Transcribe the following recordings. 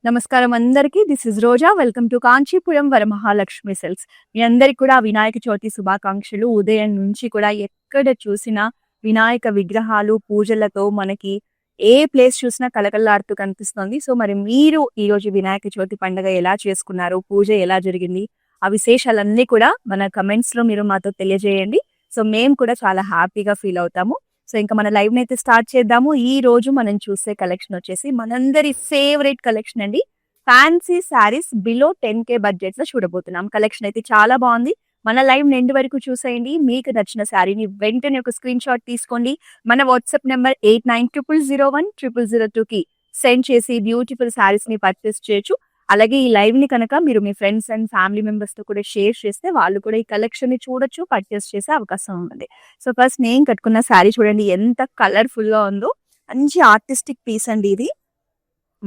నమస్కారం అందరికీ. This is Roja. Welcome to Kanchipuram Varamahalakshmi silks. మీ అందరికి కూడా వినాయక చవితి శుభాకాంక్షలు. ఉదయం నుంచి కూడా ఎక్కడ చూసినా వినాయక విగ్రహాలు, పూజలతో మనకి ఏ ప్లేస్ చూసినా కలకల్లాడుతూ కనిపిస్తుంది. సో మరి మీరు ఈరోజు వినాయక చవితి పండుగ ఎలా చేసుకున్నారు? పూజ ఎలా జరిగింది? ఆ విశేషాలన్నీ కూడా మన కమెంట్స్ లో మీరు మాతో తెలియజేయండి. సో మేము కూడా చాలా హ్యాపీగా ఫీల్ అవుతాము. సో ఇంకా మన లైవ్ నైతే స్టార్ట్ చేద్దాము. ఈ రోజు మనం చూసే కలెక్షన్ వచ్చేసి మనందరి ఫేవరెట్ కలెక్షన్ అండి. Fancy saris below 10K budget లో చూడబోతున్నాం. కలెక్షన్ అయితే చాలా బాగుంది. మన లైవ్ ఎండ్ వరకు చూసేయండి. మీకు నచ్చిన శారీని వెంటనే ఒక స్క్రీన్ షాట్ తీసుకోండి. మన వాట్సాప్ నెంబర్ 8900010002 కి సెండ్ చేసి బ్యూటిఫుల్ శారీస్ ని పర్చేస్ చేయొచ్చు. అలాగే ఈ లైవ్ ని కనుక మీరు మీ ఫ్రెండ్స్ అండ్ ఫ్యామిలీ మెంబర్స్ తో కూడా షేర్ చేస్తే వాళ్ళు కూడా ఈ కలెక్షన్ ని చూడొచ్చు, పర్చేస్ చేసే అవకాశం ఉంది. సో ఫస్ట్ నేను కట్టుకున్న శారీ చూడండి ఎంత కలర్ఫుల్ గా ఉందో. మంచి ఆర్టిస్టిక్ పీస్ అండి ఇది.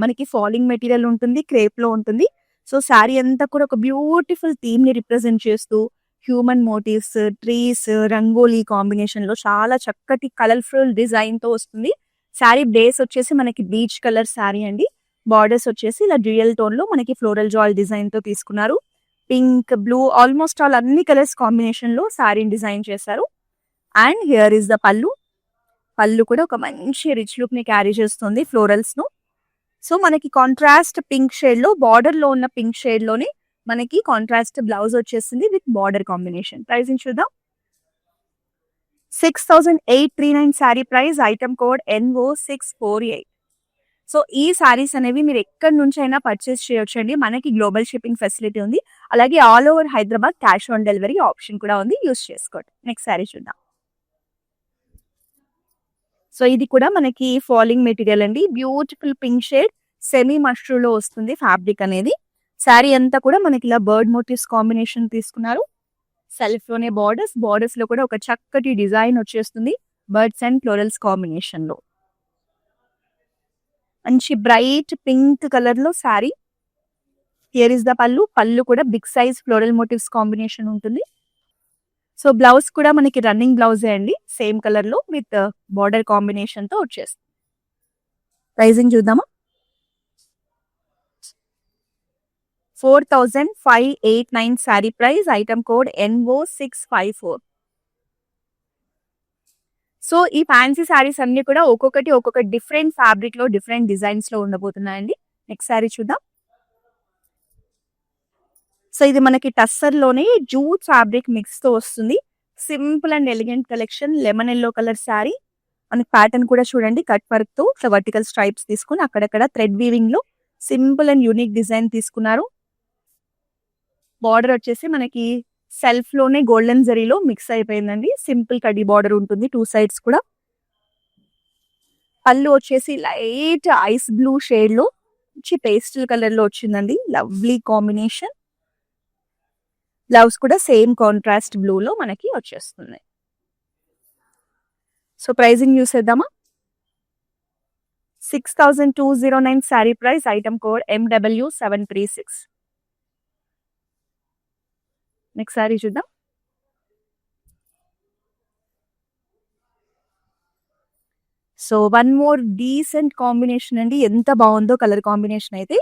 మనకి ఫాలింగ్ మెటీరియల్ ఉంటుంది, క్రేప్ లో ఉంటుంది. సో శారీ అంతా కూడా ఒక బ్యూటిఫుల్ థీమ్ ని రిప్రజెంట్ చేస్తూ human motifs, trees, rangoli combination లో చాలా చక్కటి కలర్ఫుల్ డిజైన్ తో వస్తుంది. శారీ బేస్ వచ్చేసి మనకి బీచ్ కలర్ శారీ అండి. బార్డర్స్ వచ్చేసి ఇలా డ్యూయల్ టోన్ లో మనకి ఫ్లోరల్ జాల్ డిజైన్ తో తీసుకున్నారు. పింక్, బ్లూ, ఆల్మోస్ట్ ఆల్ అన్ని కలర్స్ కాంబినేషన్ లో శారీని డిజైన్ చేశారు. And here is the pallu. Pallu కూడా ఒక మంచి రిచ్ లుక్ ని క్యారీ చేస్తుంది ఫ్లోరల్స్ ను. సో మనకి కాంట్రాస్ట్ పింక్ షేడ్ లో, బార్డర్ లో ఉన్న పింక్ షేడ్ లోనే మనకి కాంట్రాస్ట్ బ్లౌజ్ వచ్చేసింది విత్ బార్డర్ కాంబినేషన్. ప్రైసింగ్ చూద్దాం. 6839 sari price. Item code NO648. So ఈ సారీస్ అనేవి మీరు ఎక్కడి నుంచి అయినా పర్చేస్ చేయొచ్చండి. మనకి గ్లోబల్ షిప్పింగ్ ఫెసిలిటీ ఉంది. అలాగే all over Hyderabad cash on delivery option కూడా ఉంది. యూస్ చేసుకోండి. నెక్స్ట్ శారీ చూద్దాం. సో ఇది కూడా మనకి ఫాలింగ్ మెటీరియల్ అండి. Beautiful pink shade, semi mashru లో వస్తుంది ఫ్యాబ్రిక్ అనేది. శారీ అంతా కూడా మనకి ఇలా బర్డ్ మోటివ్స్ కాంబినేషన్ తీసుకున్నారు. సెల్ఫ్ లోనే బార్డర్స్ లో కూడా ఒక చక్కటి డిజైన్ వచ్చేస్తుంది బర్డ్స్ అండ్ ఫ్లోరల్స్ కాంబినేషన్ లో. మంచి బ్రైట్ పింక్ కలర్ లో sari. Here is the pallu. Pallu కూడా big size floral motifs combination ఉంటుంది. సో బ్లౌజ్ కూడా మనకి రన్నింగ్ బ్లౌజే అండి. సేమ్ కలర్ లో విత్ బార్డర్ కాంబినేషన్ తో వచ్చేస్తుంది. ప్రైజింగ్ చూద్దామా. 4589 sari price. Item code NO654. So ఈ ఫ్యాన్సీ శారీస్ అన్ని కూడా ఒక్కొక్కటి ఒక్కొక్క డిఫరెంట్ ఫ్యాబ్రిక్ లో, డిఫరెంట్ డిజైన్స్ లో ఉండబోతున్నాయండి. నెక్స్ట్ శారీ చూద్దాం. సో ఇది మనకి టస్సర్ లోనే జూట్ ఫ్యాబ్రిక్ మిక్స్ తో వస్తుంది. Simple and elegant collection. Lemon yellow colour sari. మనకి ప్యాటర్న్ కూడా చూడండి కట్ వర్క్ తో వర్టికల్ స్ట్రైప్స్ తీసుకుని అక్కడక్కడ థ్రెడ్ వీవింగ్ లో సింపుల్ అండ్ యూనిక్ డిజైన్ తీసుకున్నారు. బార్డర్ వచ్చేసి మనకి సెల్ఫ్ లోనే గోల్డెన్ జరీలో మిక్స్ అయిపోయిందండి. సింపుల్ కడి బార్డర్ ఉంటుంది టూ సైడ్స్ కూడా. పళ్ళు వచ్చేసి లైట్ ఐస్ బ్లూ షేడ్ లో మంచి పేస్టల్ కలర్ లో వచ్చిందండి. Lovely combination. బ్లౌజ్ కూడా సేమ్ కాంట్రాస్ట్ బ్లూ లో మనకి వచ్చేస్తుంది. సో ప్రైజింగ్ చూసేద్దామా. 6209 sari price. Item code MW736. Next sari చూద్దాం. So one more decent combination అండి. ఎంత బాగుందో కలర్ కాంబినేషన్ అయితే.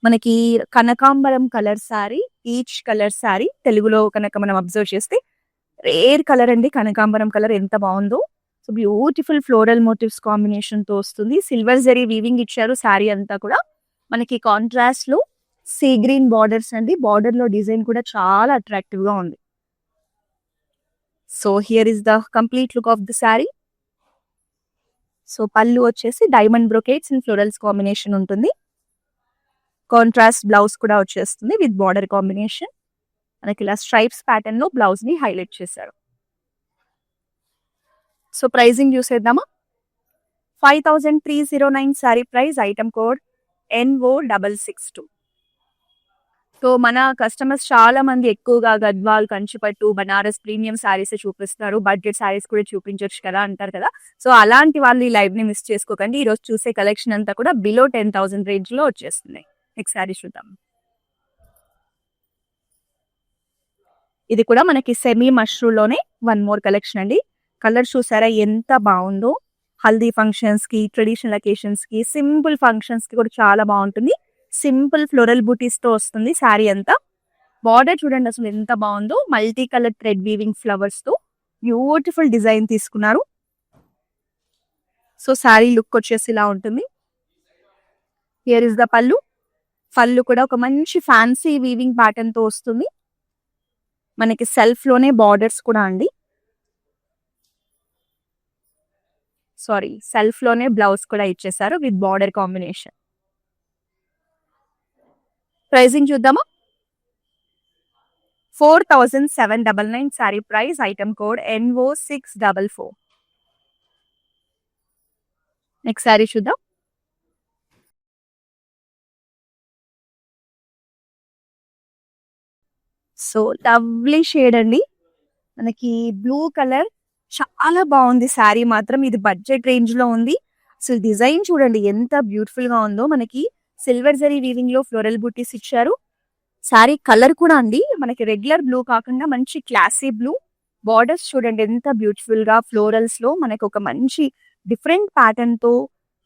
మనకి కనకాంబరం colour sari, each colour sari. తెలుగులో కనుక మనం అబ్జర్వ్ చేస్తే రేర్ కలర్ అండి కనకాంబరం కలర్. ఎంత బాగుందో. So beautiful floral motifs combination తో వస్తుంది. సిల్వర్ జరీ వీవింగ్ ఇచ్చారు శారీ అంతా కూడా. మనకి కాంట్రాస్ట్ లో సీ గ్రీన్ బార్డర్స్ అండి. బార్డర్ లో డిజైన్ కూడా చాలా అట్రాక్టివ్ గా ఉంది. So here is the complete look of the sari. So పళ్ళు వచ్చేసి diamond brocades and florals combination ఉంటుంది. కాంట్రాస్ట్ బ్లౌజ్ కూడా వచ్చేస్తుంది విత్ బార్డర్ కాంబినేషన్. మనకి ఇలా స్ట్రైప్స్ ప్యాటర్న్ లో బ్లౌజ్ ని హైలైట్ చేశారు. సో ప్రైజింగ్ చూసేద్దామా. 5309 sari price. Item code NO662. So మన కస్టమర్స్ చాలా మంది ఎక్కువగా గద్వాల్, కంచిపట్టు, బనారస్ ప్రీమియం శారీస్ చూపిస్తారు. బడ్జెట్ శారీస్ కూడా చూపించవచ్చు కదా అంటారు కదా. సో అలాంటి వాళ్ళు ఈ లైవ్ ని మిస్ చేసుకోకండి. ఈ రోజు చూసే కలెక్షన్ అంతా కూడా బిలో 10,000 రేంజ్ లో వచ్చేస్తుంది. నెక్స్ట్ శారీ చూద్దాం. ఇది కూడా మనకి సెమీ మష్రూలోనే వన్ మోర్ కలెక్షన్ అండి. కలర్ చూసారా ఎంత బాగుందో. హల్దీ ఫంక్షన్స్ కి, ట్రెడిషనల్ అకేషన్స్ కి, సింపుల్ ఫంక్షన్స్ కి కూడా చాలా బాగుంటుంది. సింపుల్ ఫ్లోరల్ బూటీస్ తో వస్తుంది శారీ అంతా. బార్డర్ చూడండి అసలు ఎంత బాగుందో, multi colour thread weaving flowers తో బ్యూటిఫుల్ డిజైన్ తీసుకున్నారు. సో శారీ లుక్ వచ్చేసి ఇలా ఉంటుంది. హియర్ ఇస్ ద పళ్ళు. పళ్ళు కూడా ఒక మంచి ఫ్యాన్సీ వీవింగ్ ప్యాటర్న్ తో వస్తుంది. మనకి సెల్ఫ్ లోనే బార్డర్స్ కూడా అండి, సారీ సెల్ఫ్ లోనే బ్లౌజ్ కూడా ఇచ్చేసారు విత్ బార్డర్ కాంబినేషన్. ప్రైసింగ్ చూద్దామా. 4799 sari price. Item code NO644. Next sari చూద్దాం. సో లవ్లీ షేడ్ అండి, మనకి బ్లూ కలర్. చాలా బాగుంది శారీ మాత్రం. ఇది బడ్జెట్ రేంజ్ లో ఉంది. అసలు డిజైన్ చూడండి ఎంత బ్యూటిఫుల్ గా ఉందో. మనకి సిల్వర్ జరీ వీవింగ్ లో ఫ్లోరల్ బూటీస్ ఇచ్చారు. శారీ కలర్ కూడా అండి మనకి రెగ్యులర్ బ్లూ కాకుండా మంచి క్లాసీ బ్లూ. బార్డర్స్ చూడండి ఎంత బ్యూటిఫుల్ గా ఫ్లోరల్స్ లో మనకి ఒక మంచి డిఫరెంట్ ప్యాటర్న్ తో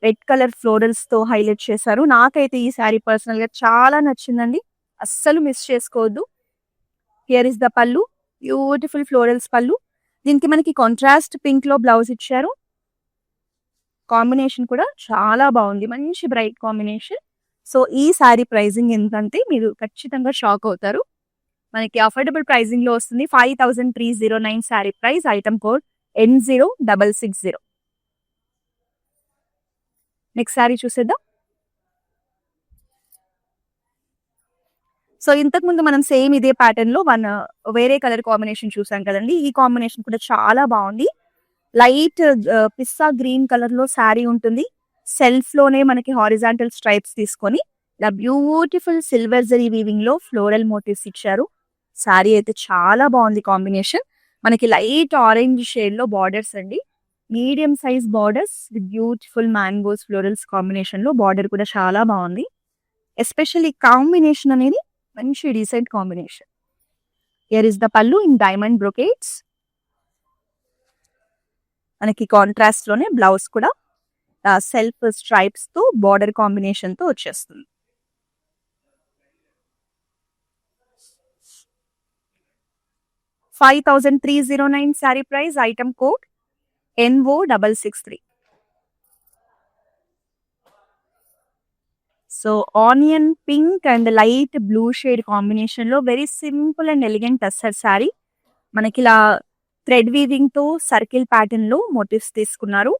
రెడ్ కలర్ ఫ్లోరల్స్ తో హైలైట్ చేశారు. నాకైతే ఈ శారీ పర్సనల్ గా చాలా నచ్చిందండి, అస్సలు మిస్ చేసుకోవద్దు. Here is the pallu, beautiful florals పళ్ళు. దీనికి మనకి కాంట్రాస్ట్ పింక్ లో బ్లౌజ్ ఇచ్చారు. కాంబినేషన్ కూడా చాలా బాగుంది, మంచి బ్రైట్ కాంబినేషన్. సో ఈ శారీ ప్రైజింగ్ ఎంతంటే మీరు ఖచ్చితంగా షాక్ అవుతారు. మనకి అఫోర్డబుల్ ప్రైజింగ్ లో వస్తుంది. 5309 sari price. Item code N0660. Next sari చూసేద్దాం. సో ఇంతకు ముందు మనం సేమ్ ఇదే ప్యాటర్న్ లో వేరే కలర్ కాంబినేషన్ చూసాం కదండి. ఈ కాంబినేషన్ కూడా చాలా బాగుంది. లైట్ పిస్తా గ్రీన్ కలర్ లో శారీ ఉంటుంది. సెల్ఫ్ లోనే మనకి హారిజాంటల్ స్ట్రైప్స్ తీసుకొని ఇలా బ్యూటిఫుల్ సిల్వర్ జరీ వీవింగ్ లో ఫ్లోరల్ మోటివ్స్ ఇచ్చారు. శారీ అయితే చాలా బాగుంది కాంబినేషన్. మనకి లైట్ ఆరెంజ్ షేడ్ లో బార్డర్స్ అండి, medium size borders with beautiful mangoes florals combination లో బార్డర్ కూడా చాలా బాగుంది. ఎస్పెషల్లీ కాంబినేషన్ అనేది మంచి decent combination. Here is the పళ్ళు ఇన్ డైమండ్ బ్రొకేట్స్. మనకి కాంట్రాస్ట్ లోనే బ్లౌజ్ కూడా సెల్ఫ్ స్ట్రైప్స్ తో బార్డర్ కాంబినేషన్ తో వచ్చేస్తుంది. $5309 sari price. Item code NO663. So onion pink and light blue shade combination లో very simple and elegant tussar sari. మనకి ఇలా థ్రెడ్ వీవింగ్ తో సర్కిల్ ప్యాటర్న్ లో మోటివ్స్ తీసుకున్నారు.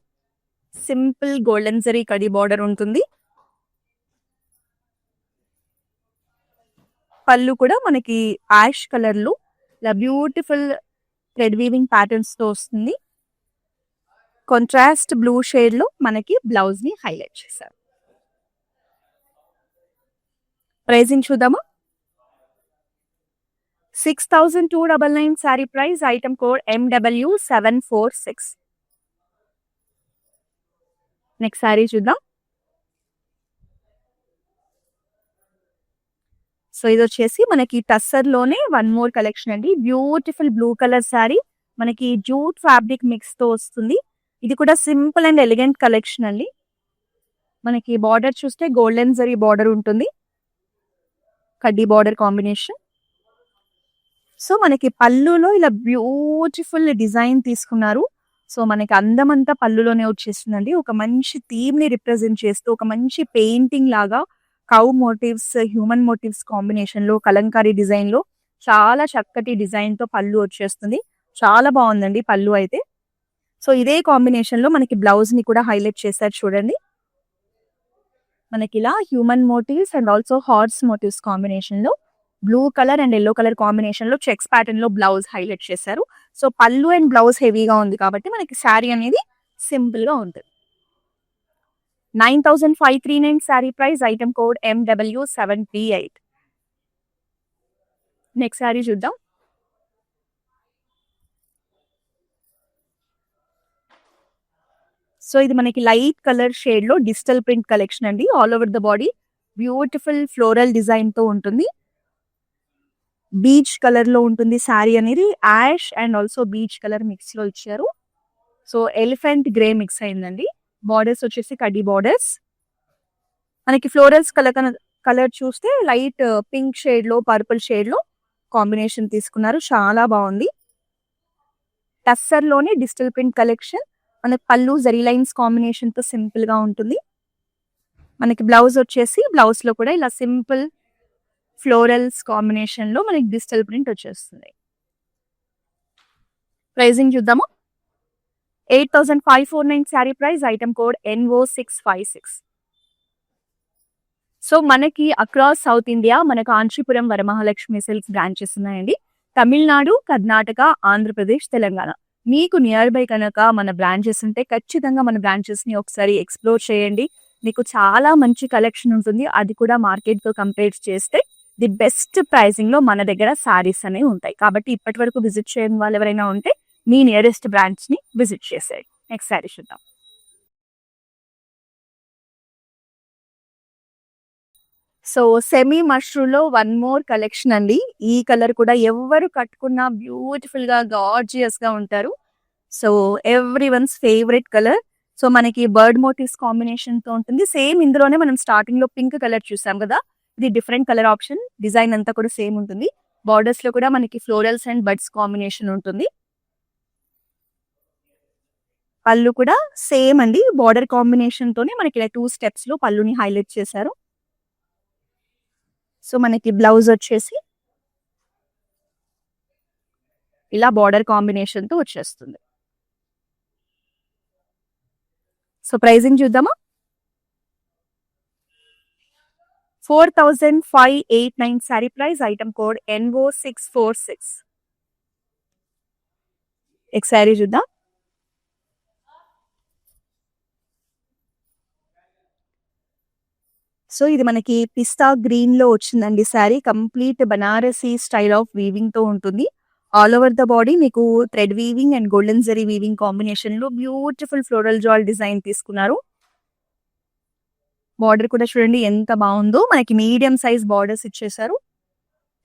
సింపుల్ గోల్డెన్ జరీ కడి బార్డర్ ఉంటుంది. పళ్ళు కూడా మనకి యాష్ కలర్ లో ఇలా బ్యూటిఫుల్ థ్రెడ్ వీవింగ్ ప్యాటర్న్స్ తో వస్తుంది. కాంట్రాస్ట్ బ్లూ షేడ్ లో మనకి బ్లౌజ్ ని హైలైట్ చేశారు. ప్రైజింగ్ చూద్దామా. 6299 sari price. Item code MW746. Next sari చూద్దాం. సో ఇది వచ్చేసి మనకి టస్సర్ లోనే వన్ మోర్ కలెక్షన్ అండి. బ్యూటిఫుల్ బ్లూ కలర్ శారీ, మనకి జూట్ ఫ్యాబ్రిక్ మిక్స్ తో వస్తుంది. ఇది కూడా సింపుల్ అండ్ ఎలిగెంట్ కలెక్షన్ అండి. మనకి బార్డర్ చూస్తే గోల్డెన్ జరీ బార్డర్ ఉంటుంది, కడ్డీ బార్డర్ కాంబినేషన్. సో మనకి పళ్ళులో ఇలా బ్యూటిఫుల్ డిజైన్ తీసుకున్నారు. సో మనకి అందమంతా పళ్ళులోనే వచ్చేస్తుందండి. ఒక మంచి థీమ్ ని రిప్రజెంట్ చేస్తూ ఒక మంచి పెయింటింగ్ లాగా cow motifs, human motifs combination లో కలంకారీ డిజైన్ లో చాలా చక్కటి డిజైన్ తో పళ్ళు వచ్చేస్తుంది. చాలా బాగుందండి పళ్ళు అయితే. సో ఇదే కాంబినేషన్ లో మనకి బ్లౌజ్ ని కూడా హైలైట్ చేశారు చూడండి. మనకి ఇలా human motifs and also horse motifs combination లో blue colour and yellow colour combination లో చెక్స్ ప్యాటర్న్ లో బ్లౌజ్ హైలైట్ చేశారు. సో పళ్ళు అండ్ బ్లౌజ్ హెవీగా ఉంది కాబట్టి మనకి శారీ అనేది సింపుల్ గా ఉంటుంది. 9539 sari price. Item code MW738. Next sari చూద్దాం. సో ఇది మనకి లైట్ కలర్ షేడ్ లో డిజిటల్ ప్రింట్ కలెక్షన్ అండి. All over the body beautiful floral design తో ఉంటుంది. బీచ్ కలర్ లో ఉంటుంది శారీ అనేది. Ash and also peach colour mix లో ఇచ్చారు. సో ఎలిఫెంట్ గ్రే మిక్స్ అయిందండి. బార్డర్స్ వచ్చేసి కడ్డీ బార్డర్స్. మనకి ఫ్లోరల్స్ కలర్ చూస్తే లైట్ పింక్ షేడ్ లో, పర్పుల్ షేడ్ లో కాంబినేషన్ తీసుకున్నారు. చాలా బాగుంది. టస్సర్ లోనే డిజిటల్ ప్రింట్ కలెక్షన్. మనకి పళ్ళు జరీ లైన్స్ కాంబినేషన్ తో సింపుల్ గా ఉంటుంది. మనకి బ్లౌజ్ వచ్చేసి బ్లౌజ్ లో కూడా ఇలా సింపుల్ ఫ్లోరల్స్ కాంబినేషన్ లో మనకి డిజిటల్ ప్రింట్ వచ్చేస్తుంది. ప్రైజింగ్ చూద్దాము. 8,549 sari price. Item code NO656. So మనకి అక్రాస్ సౌత్ ఇండియా మన కాంచీపురం వరమహాలక్ష్మి సిల్క్స్ బ్రాంచెస్ ఉన్నాయండి. తమిళనాడు, కర్ణాటక, ఆంధ్రప్రదేశ్, తెలంగాణ. మీకు నియర్ బై కనుక మన బ్రాంచెస్ ఉంటే ఖచ్చితంగా మన బ్రాంచెస్ ని ఒకసారి ఎక్స్ప్లోర్ చేయండి. మీకు చాలా మంచి కలెక్షన్ ఉంటుంది. అది కూడా మార్కెట్ తో కంపేర్ చేస్తే ది బెస్ట్ ప్రైసింగ్ లో మన దగ్గర సారీస్ అనేవి ఉంటాయి. కాబట్టి ఇప్పటి వరకు విజిట్ చేయని వాళ్ళు ఎవరైనా ఉంటే మీ నియరెస్ట్ బ్రాంచ్ ని విజిట్ చేసేయండి. నెక్స్ట్ సారీ చూద్దాం. సో సెమీ మష్రూమ్ లో వన్ మోర్ కలెక్షన్ అండి. ఈ కలర్ కూడా ఎవరు కట్టుకున్నా బ్యూటిఫుల్ గా గార్జియస్ గా ఉంటారు. So every once favourite colour. So మనకి బర్డ్ మోటివ్స్ కాంబినేషన్ తో ఉంటుంది. సేమ్ ఇందులోనే మనం స్టార్టింగ్ లో పింక్ కలర్ చూసాం కదా, ఇది డిఫరెంట్ కలర్ ఆప్షన్. డిజైన్ అంతా కూడా సేమ్ ఉంటుంది. బార్డర్స్ లో కూడా మనకి ఫ్లోరల్స్ అండ్ బర్డ్స్ కాంబినేషన్ ఉంటుంది. పళ్ళు కూడా సేమ్ అండి, బార్డర్ కాంబినేషన్ తోనే మనకి ఇలా 2 స్టెప్స్ లో పళ్ళుని హైలైట్ చేశారు. సో మనకి బ్లౌజ్ వచ్చేసి ఇలా బార్డర్ కాంబినేషన్ తో వచ్చేస్తుంది. సో ప్రైజింగ్ చూద్దామా. 4,589 sari price. Item code NO646. एक శారీ చూద్దాం. సో ఇది మనకి పిస్తా గ్రీన్ లో వచ్చిందండి sari. Complete Banarasi style of weaving తో ఉంటుంది. ఆల్ ఓవర్ ద బాడీ మీకు thread weaving and golden zari weaving combination లో బ్యూటిఫుల్ ఫ్లోరల్ జాల్ డిజైన్ తీసుకున్నారు. బార్డర్ కూడా చూడండి ఎంత బాగుందో. మనకి మీడియం సైజ్ బార్డర్స్ ఇచ్చేసారు.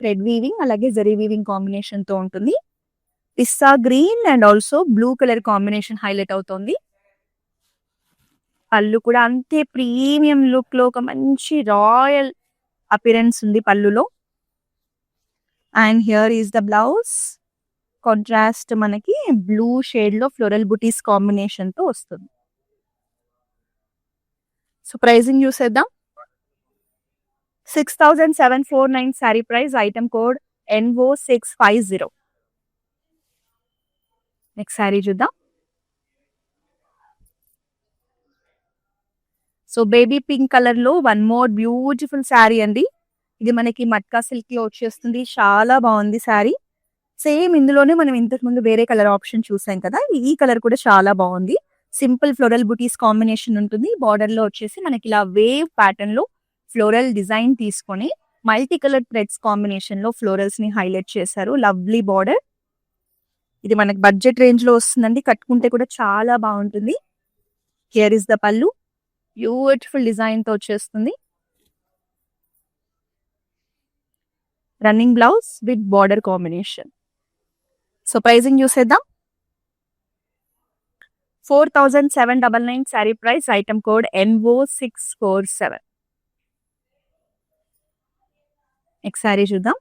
థ్రెడ్ వీవింగ్ అలాగే జరీ వీవింగ్ కాంబినేషన్ తో ఉంటుంది. Pista green and also blue colour combination highlight అవుతోంది. పళ్ళు కూడా అంతే ప్రీమియం లుక్ లో ఒక మంచి రాయల్ అపిరెన్స్ ఉంది పళ్ళులో. And here is the blouse. Contrast మనకి బ్లూ షేడ్ లో ఫ్లోరల్ బుటీస్ కాంబినేషన్ తో వస్తుంది. సో ప్రైజింగ్ చూసేద్దాం. 6,749 sari price. Item code NO650. Next sari చూద్దాం. సో బేబీ పింక్ కలర్ లో వన్ మోర్ బ్యూటిఫుల్ శారీ అండి. ఇది మనకి మట్కా సిల్క్ లో వచ్చేస్తుంది. చాలా బాగుంది శారీ. సేమ్ ఇందులోనే మనం ఇంతకు ముందు వేరే కలర్ ఆప్షన్ చూసాం కదా, ఈ కలర్ కూడా చాలా బాగుంది. సింపుల్ ఫ్లోరల్ బుటీస్ కాంబినేషన్ ఉంటుంది. బార్డర్ లో వచ్చేసి మనకి ఇలా వేవ్ ప్యాటర్న్ లో ఫ్లోరల్ డిజైన్ తీసుకొని మల్టీ కలర్ థ్రెడ్స్ కాంబినేషన్ లో ఫ్లోరల్స్ ని హైలైట్ చేశారు. Lovely border. ఇది మనకి బడ్జెట్ రేంజ్ లో వస్తుందండి. కట్టుకుంటే కూడా చాలా బాగుంటుంది. Here is the pallu. Beautiful design తో వచ్చేస్తుంది. Running blouse with border combination. So pricing చూసేద్దాం. 4,799 sari price. Item code NO647. Next sari చూద్దాం.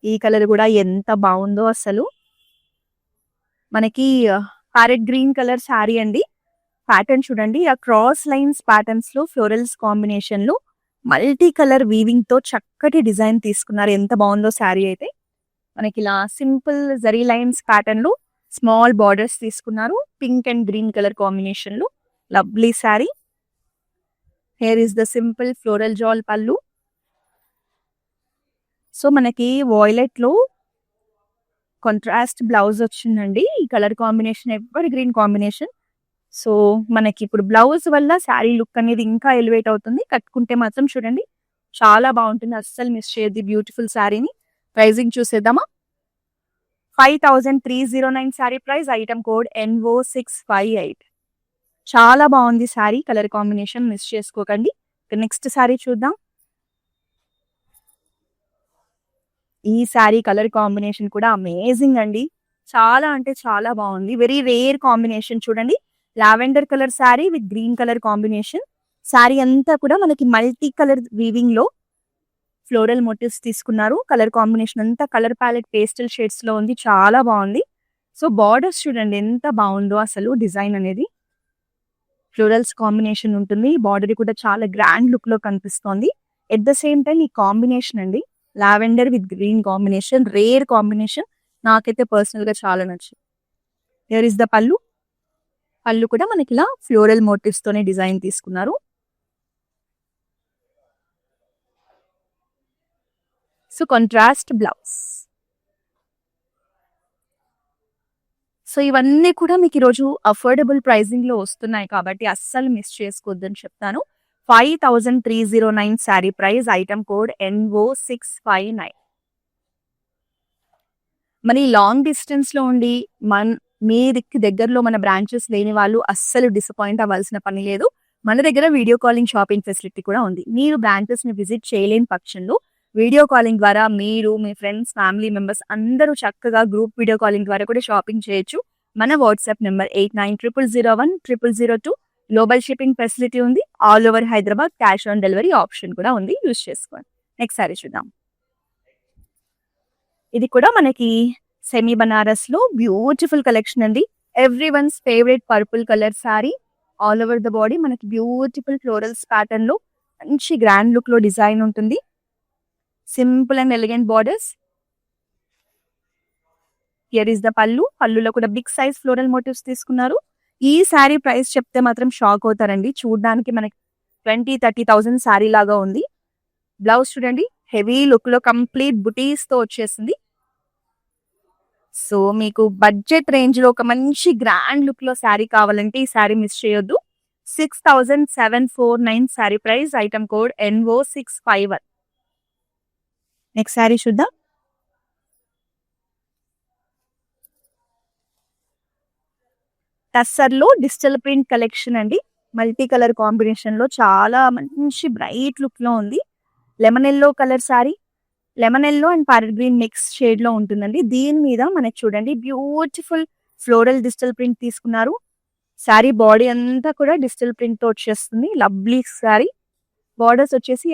ఈ కలర్ కూడా ఎంత బాగుందో అసలు. మనకి ప్యారెట్ గ్రీన్ కలర్ శారీ అండి. ప్యాటర్న్ చూడండి, ఆ క్రాస్ లైన్స్ ప్యాటర్న్స్ లో ఫ్లోరల్స్ కాంబినేషన్ లో మల్టీ కలర్ వీవింగ్ తో చక్కటి డిజైన్ తీసుకున్నారు. ఎంత బాగుందో శారీ అయితే. మనకి ఇలా సింపుల్ జరీ లైన్స్ ప్యాటర్న్ లో స్మాల్ బార్డర్స్ తీసుకున్నారు. Pink and green colour combination లో lovely sari. Here is the simple floral jaal pallu. So మనకి వాయిలెట్ లో కాంట్రాస్ట్ బ్లౌజ్ వచ్చిందండి. ఈ colour combination ever green combination. So మనకి ఇప్పుడు బ్లౌజ్ వల్ల శారీ లుక్ అనేది ఇంకా ఎలివేట్ అవుతుంది. కట్టుకుంటే మాత్రం చూడండి చాలా బాగుంటుంది. అస్సలు మిస్ చేయద్ది బ్యూటిఫుల్ శారీని. ప్రైజింగ్ చూసేద్దామా. 5,309 sari price. Item code NO658. చాలా బాగుంది శారీ. కలర్ కాంబినేషన్ మిస్ చేసుకోకండి. నెక్స్ట్ శారీ చూద్దాం. ఈ శారీ కలర్ కాంబినేషన్ కూడా అమేజింగ్ అండి. చాలా అంటే చాలా బాగుంది. వెరీ రేర్ కాంబినేషన్ చూడండి. Lavender colour sari with green colour combination. Sari అంతా కూడా మనకి మల్టీ కలర్ వీవింగ్ లో ఫ్లోరల్ మోటివ్స్ తీసుకున్నారు. కలర్ కాంబినేషన్ అంతా కలర్ ప్యాలెట్ పేస్టల్ షేడ్స్ లో ఉంది. చాలా బాగుంది. సో బార్డర్స్ చూడండి ఎంత బాగుందో అసలు డిజైన్ అనేది. ఫ్లోరల్స్ కాంబినేషన్ ఉంటుంది. బార్డర్ కూడా చాలా గ్రాండ్ లుక్ లో కనిపిస్తోంది. ఎట్ ద సేమ్ టైం ఈ కాంబినేషన్ అండి, lavender with green combination, rare combination. నాకైతే పర్సనల్ గా చాలా నచ్చింది. హియర్ ఇస్ ద పళ్ళు. పళ్ళు కూడా మనకి ఇలా ఫ్లోరల్ మోటివ్స్ తోనే డిజైన్ తీసుకున్నారు. So contrast blouse. సో ఇవన్నీ కూడా మీకు ఈరోజు అఫోర్డబుల్ ప్రైజింగ్ లో వస్తున్నాయి కాబట్టి అస్సలు మిస్ చేసుకోవద్దని చెప్తాను. 5309 sari price, item code NO659. మరి లాంగ్ డిస్టెన్స్ లో ఉండి మీ దగ్గరలో మన బ్రాంచెస్ లేని వాళ్ళు అస్సలు డిసప్పాయింట్ అవ్వాల్సిన పని లేదు. మన దగ్గర వీడియో కాలింగ్ షాపింగ్ ఫెసిలిటీ కూడా ఉంది. మీరు బ్రాంచెస్ ని విజిట్ చేయలేని పక్షంలో వీడియో కాలింగ్ ద్వారా మీరు, మీ ఫ్రెండ్స్, ఫ్యామిలీ మెంబర్స్ అందరూ చక్కగా గ్రూప్ వీడియో కాలింగ్ ద్వారా కూడా షాపింగ్ చేయొచ్చు. మన WhatsApp number 8900010002. Global shipping facility ఉంది. All over Hyderabad cash on delivery option కూడా ఉంది. యూజ్ చేసుకోండి. నెక్స్ట్ సారీ చూద్దాం. ఇది కూడా మనకి సెమీ బనారస్ లో బ్యూటిఫుల్ కలెక్షన్ అండి. Every once favourite purple colour sorry. All over the body మనకి బ్యూటిఫుల్ ఫ్లోరల్స్ ప్యాటర్న్ లో మంచి గ్రాండ్ లుక్ లో డిజైన్ ఉంటుంది. Simple and elegant borders. Here is the పళ్ళు. పళ్ళులో కూడా బిగ్ సైజ్ ఫ్లోరల్ మోటివ్స్ తీసుకున్నారు. ఈ శారీ ప్రైస్ చెప్తే మాత్రం షాక్ అవుతారండి. చూడడానికి మనకి 20,000-30,000 శారీ లాగా ఉంది. బ్లౌజ్ చూడండి, హెవీ లుక్ లో కంప్లీట్ బుటీస్ తో వచ్చేసింది. సో మీకు బడ్జెట్ రేంజ్ లో ఒక మంచి గ్రాండ్ లుక్ లో శారీ కావాలంటే ఈ శారీ మిస్ చేయొద్దు. 6749 sari price, item code NO651. Next sari చూద్దాం. టస్సర్ లో డిజిటల్ ప్రింట్ కలెక్షన్ అండి. మల్టీ కలర్ కాంబినేషన్ లో చాలా మంచి బ్రైట్ లుక్ లో ఉంది. Lemon yellow colour sari. Lemon yellow and parrot green mix shade లో ఉంటుందండి. దీని మీద మనకి చూడండి బ్యూటిఫుల్ ఫ్లోరల్ డిజిటల్ ప్రింట్ తీసుకున్నారు. శారీ బాడీ అంతా కూడా డిజిటల్ ప్రింట్ తో వచ్చేస్తుంది. లవ్లీ శారీ. బార్డర్స్ వచ్చేసి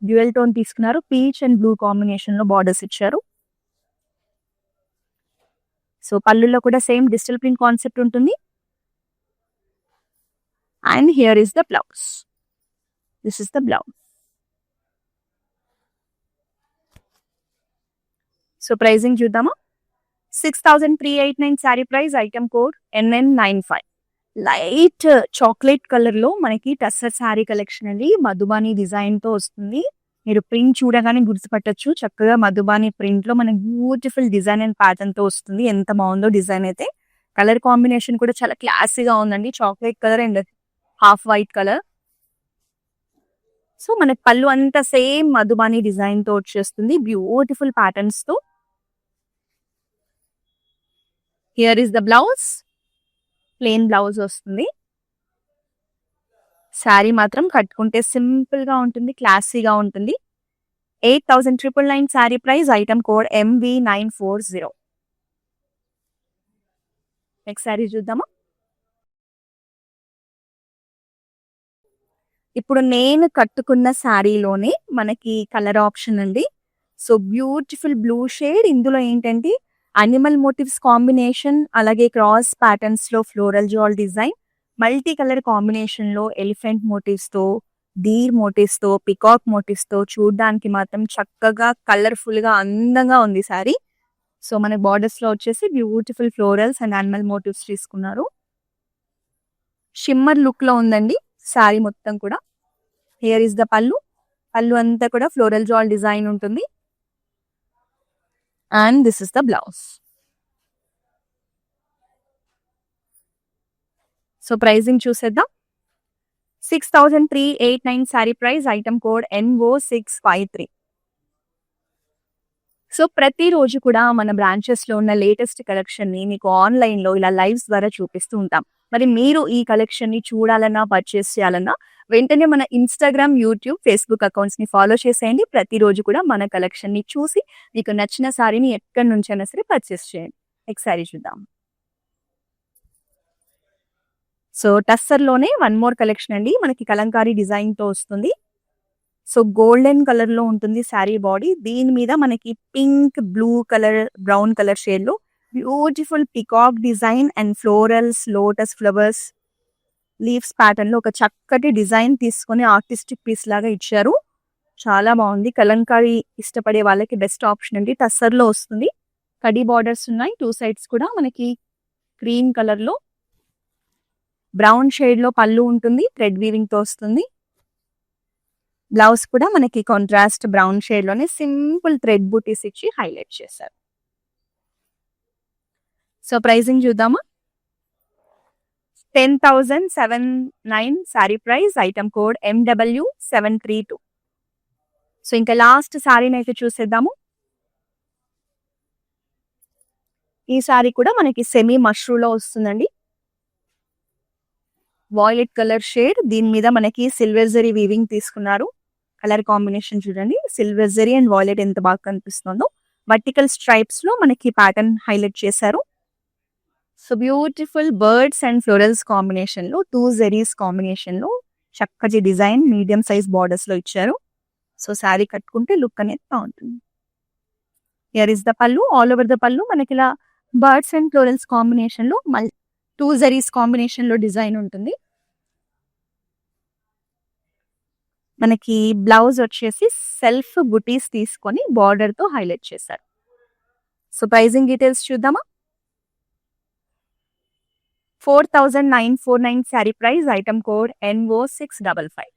డ్యూయల్ టోన్ తీసుకున్నారు. పీచ్ అండ్ బ్లూ కాంబినేషన్ లో బార్డర్స్ ఇచ్చారు. సో పళ్ళులో కూడా సేమ్ డిజిటల్ ప్రింట్ కాన్సెప్ట్ ఉంటుంది. And here is the blouse. This is the blouse. So pricing చూద్దామా. 6389 sari price, item code NN95. Light chocolate colour లో మనకి టస్సర్ శారీ కలెక్షన్ అండి. మధుబాని డిజైన్ తో వస్తుంది. మీరు ప్రింట్ చూడగానే గుర్తుపట్టొచ్చు. చక్కగా మధుబాని ప్రింట్ లో మనకి బ్యూటిఫుల్ డిజైన్ అండ్ ప్యాటర్న్ తో వస్తుంది. ఎంత బాగుందో డిజైన్ అయితే. కలర్ కాంబినేషన్ కూడా చాలా క్లాసీగా ఉందండి. Chocolate colour and half white colour. So మనకి పళ్ళు అంతా సేమ్ మధుబాని డిజైన్ తో వచ్చేస్తుంది. బ్యూటిఫుల్ ప్యాటర్న్స్ తో. Here is the blouse. Plain blouse వస్తుంది. శారీ మాత్రం కట్టుకుంటే సింపుల్ గా ఉంటుంది, క్లాసీగా ఉంటుంది. 8,999 sari price, item code MV940. Next sari చూద్దామా. ఇప్పుడు నేను కట్టుకున్న శారీలోనే మనకి కలర్ ఆప్షన్ అండి. So beautiful blue shade. ఇందులో ఏంటంటే అనిమల్ మోటివ్స్ కాంబినేషన్, అలాగే క్రాస్ ప్యాటర్న్స్ లో ఫ్లోరల్ జాల్ డిజైన్, మల్టీ కలర్ కాంబినేషన్ లో ఎలిఫెంట్ మోటివ్స్ తో, డీర్ మోటివ్స్ తో, పికాక్ మోటివ్స్ తో చూడడానికి మాత్రం చక్కగా కలర్ఫుల్ గా అందంగా ఉంది సారీ. సో మన బార్డర్స్ లో వచ్చేసి beautiful florals and animal motifs తీసుకున్నారు. షిమ్మర్ లుక్ లో ఉందండి సారీ మొత్తం కూడా. హియర్ ఇస్ ద పళ్ళు. పళ్ళు అంతా కూడా ఫ్లోరల్ జాల్ డిజైన్ ఉంటుంది. And this is the blouse. So pricing చూసేద్దాం. 6389 sari price, item code NO653. So ప్రతిరోజు కూడా మన బ్రాంచెస్ లో ఉన్న లేటెస్ట్ కలెక్షన్ ని మీకు ఆన్లైన్ లో ఇలా లైవ్స్ ద్వారా చూపిస్తూ ఉంటాం. మరి మీరు ఈ కలెక్షన్ ని చూడాలన్నా, పర్చేస్ చేయాలన్నా వెంటనే మన ఇన్స్టాగ్రామ్, యూట్యూబ్, ఫేస్బుక్ అకౌంట్స్ ని ఫాలో చేసేయండి. ప్రతిరోజు కూడా మన కలెక్షన్ ని చూసి మీకు నచ్చిన సారీని ఎక్కడి నుంచైనా సరే పర్చేస్ చేయండి. నెక్స్ట్ సారీ చూద్దాం. సో టస్సర్‌లోనే వన్ మోర్ కలెక్షన్ అండి. మనకి కలంకారీ డిజైన్‌తో వస్తుంది. సో గోల్డెన్ కలర్‌లో ఉంటుంది శారీ బాడీ. దీని మీద మనకి pink, blue colour, brown colour షేడ్‌లో beautiful peacock design and florals, lotus flowers, leaves ప్యాటర్న్‌లో ఒక చక్కటి డిజైన్ తీసుకొని ఆర్టిస్టిక్ పీస్ లాగా ఇచ్చారు. చాలా బాగుంది. కలంకారీ ఇష్టపడే వాళ్ళకి బెస్ట్ ఆప్షన్ అండి. టస్సర్‌లో వస్తుంది. కడీ బార్డర్స్ ఉన్నాయి. 2 సైడ్స్ కూడా మనకి క్రీమ్ కలర్‌లో బ్రౌన్ షేడ్‌లో పళ్ళు ఉంటుంది. థ్రెడ్ వీవింగ్‌తో వస్తుంది. బ్లౌజ్ కూడా మనకి కాంట్రాస్ట్ బ్రౌన్ షేడ్‌లోనే సింపుల్ థ్రెడ్ బూటీస్ ఇచ్చి హైలైట్ చేశారు. సో ప్రైసింగ్ చూద్దామా? 10,709 sari price. Item code MW732. So ఇంకా లాస్ట్ శారీని అయితే చూసేద్దాము. ఈ శారీ కూడా మనకి సెమీ మష్రూలో వస్తుందండి. Violet colour shade. దీని మీద మనకి సిల్వర్ జరీ వీవింగ్ తీసుకున్నారు. కలర్ కాంబినేషన్ చూడండి. సిల్వర్ జరీ అండ్ వాయిలెట్ ఎంత బాగా కనిపిస్తుందో. వర్టికల్ స్ట్రైప్స్ లో మనకి ప్యాటర్న్ హైలైట్ చేశారు. So beautiful birds and florals combination లో 2 జెరీస్ కాంబినేషన్ లో చక్కటి డిజైన్ మీడియం సైజ్ బార్డర్స్ లో ఇచ్చారు. సో శారీ కట్టుకుంటే లుక్ అనేది బాగుంటుంది. హియర్ ఇస్ ద పళ్ళు. ఆల్ ఓవర్ ద పళ్ళు మనకి ఇలా బర్డ్స్ అండ్ ఫ్లోరల్స్ కాంబినేషన్ లో 2 జరీస్ కాంబినేషన్ లో డిజైన్ ఉంటుంది. మనకి బ్లౌజ్ వచ్చేసి సెల్ఫ్ బుటీస్ తీసుకొని బార్డర్ తో హైలైట్ చేశారు. సో ప్రైజింగ్ డీటెయిల్స్ చూద్దామా? 4,949 sari price. Item code NO655.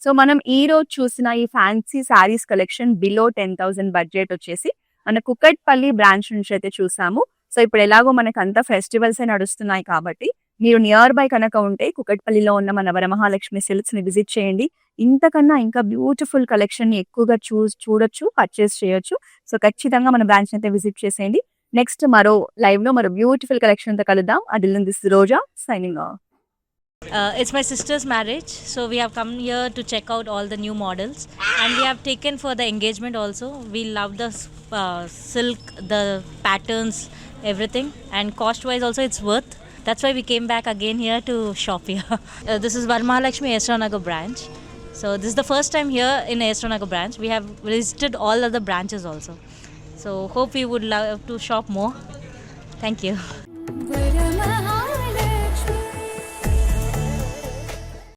So మనం ఈ రోజు చూసిన ఈ fancy saris collection below 10,000 budget వచ్చేసి మన కుకట్పల్లి బ్రాంచ్ నుంచి అయితే చూసాము. సో ఇప్పుడు ఎలాగో మనకు అంతా ఫెస్టివల్స్ నడుస్తున్నాయి కాబట్టి మీరు నియర్ బై కనుక ఉంటే కుకట్పల్లిలో ఉన్న మన వరమహాలక్ష్మి సిల్క్స్ ని విజిట్ చేయండి. ఇంతకన్నా ఇంకా బ్యూటిఫుల్ కలెక్షన్ ని ఎక్కువగా చూడొచ్చు, పర్చేస్ చేయొచ్చు. సో ఖచ్చితంగా మన బ్రాంచ్ అయితే విజిట్ చేసేయండి. నెక్స్ట్ మరో లైవ్ లో మరో బ్యూటిఫుల్ కలెక్షన్ తో కలుద్దాం. Adil this Roja signing off. It's my sister's marriage, so we have come here to check out all the new models, and we have taken for the engagement also. We love the silk, the patterns, everything, and cost wise also it's worth. That's why we came back again here to shop here. This is Varmahalakshmi Esranagar branch. So this is the first time here in Esranagar branch. We have visited all other branches also. So hope we would love to shop more. Thank you.